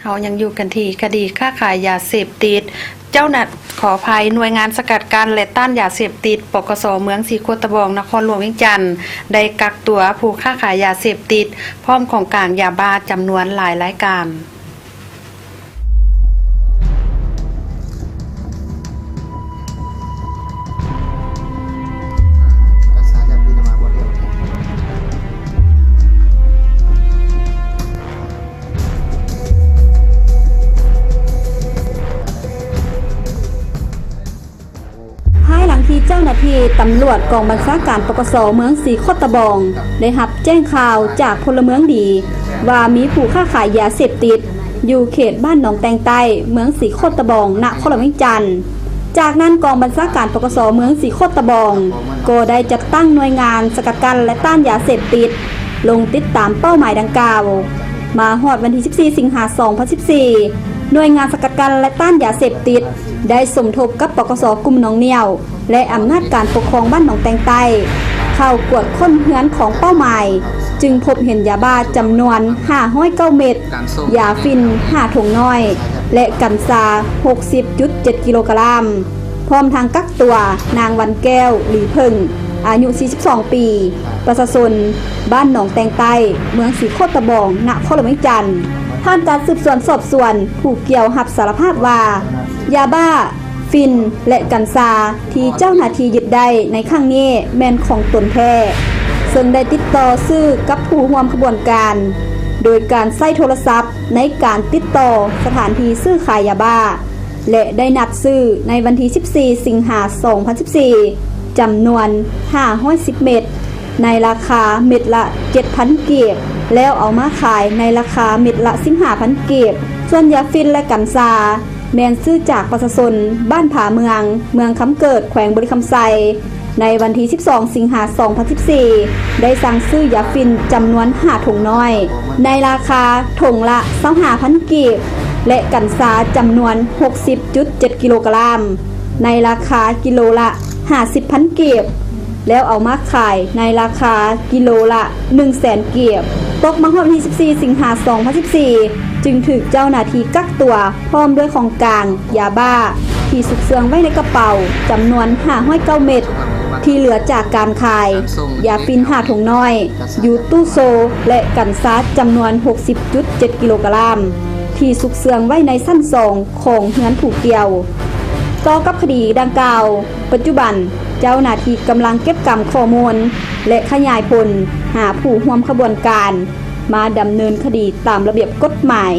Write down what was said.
เรายังอยู่กันที่คดีค้าขายยาเสพติดเจ้าหน้าขอภัยหน่วยงานสกัดกั้นและต้านยาเสพติดปกส.เมืองศรีโคตะบองนครหลวงเวียงจันทน์ได้กักตัวผู้ค้าขายยาเสพติดพร้อมของกลางยาบ้าจำนวนหลายรายการที่เจ้าหน้าที่ตำรวจกองบัญชาการปกส.เมืองศรีโคตะบองได้รับแจ้งข่าวจากพลเมืองดีว่ามีผู้ค้าขายยาเสพติดอยู่เขตบ้านหนองแตงใต้เมืองศรีโคตะบองนครหลวงเวียงจันทน์จากนั้นกองบัญชาการปกส.เมืองศรีโคตะบองก็ได้จัดตั้งหน่วยงานสกัดกั้นและต้านยาเสพติดลงติดตามเป้าหมายดังกล่าวมาฮอดวันที่14สิงหาคม2014หน่วยงานสกัดกั้นและต้านยาเสพติดได้สมทบกับปกส.กลุ่มหนองเหนี่ยวและอำนาจการปกครองบ้านหนองแตงใต้เข้ากวดค้นเฮือนของเป้าหมายจึงพบเห็นยาบ้าจำนวน509เม็ดยาฟิน5ถุงน้อยและกัญชา 60.7 กิโลกรัมพร้อมทางกักตัวนางวันแก้วหลีเพิ่งอายุ42ปีประชาชนบ้านหนองแตงใต้เมืองศรีโคตะบองนครหลวงเวียงจันทน์ผ่านการสืบสวนสอบสวนผู้เกี่ยวรับสารภาพว่ายาบ้าฟินและกัญชาที่เจ้าหน้าที่ยึดได้ในครั้งนี้แม่นของตนแท้ซึ่งได้ติดต่อซื้อกับผู้ร่วมขบวนการโดยการใช้โทรศัพท์ในการติดต่อสถานที่ซื้อขายยาบ้าและได้นัดซื้อในวันที่14สิงหาคม2014จำนวน510เม็ดในราคาเม็ดละ 7,000 เก็บแล้วเอามาขายในราคาเม็ดละ 15,000 เก็บส่วนยาฟินและกัญชาแมนซื้อจากประชาชนบ้านผาเมืองคำเกิดแขวงบริคำไซในวันที่12สิงหาคม2014ได้สั่งซื้อยาฟินจำนวน5ถุงน้อยในราคาถุงละ 25,000 กีบและกัญชาจำนวน 60.7 กิโลกรัมในราคากิโลละ 50,000 กีบแล้วเอามาขายในราคากิโลละ 100,000 กีบตกมาฮอดวันที่14สิงหาคม2014จึงถูกเจ้าหน้าที่กักตัวพร้อมด้วยของกลางยาบ้าที่ซุกเสืองไว้ในกระเป๋าจำนวน509เม็ดที่เหลือจากการขายยาฟิน5ถุงน้อยยูตู้โซและกัญชาจำนวน 60.7 กิโลกรัมที่ซุกเสืองไว้ในชั้น2ของเฮือนผู้เกี่ยวต่อกับคดีดังกล่าวปัจจุบันเจ้าหน้าที่กำลังเก็บกำข้อมูลและขยายผลหาผู้ร่วมขบวนการมาดำเนินคดีตามระเบียบกฎหมาย